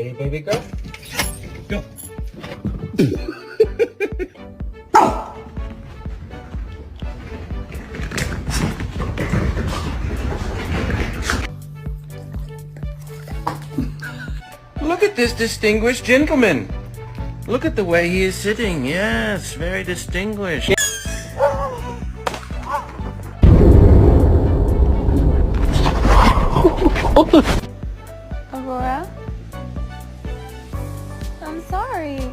Ready, baby girl? Go. Look at this distinguished gentleman. Look at the way he is sitting. Yes, very distinguished. Aurora? I'm sorry.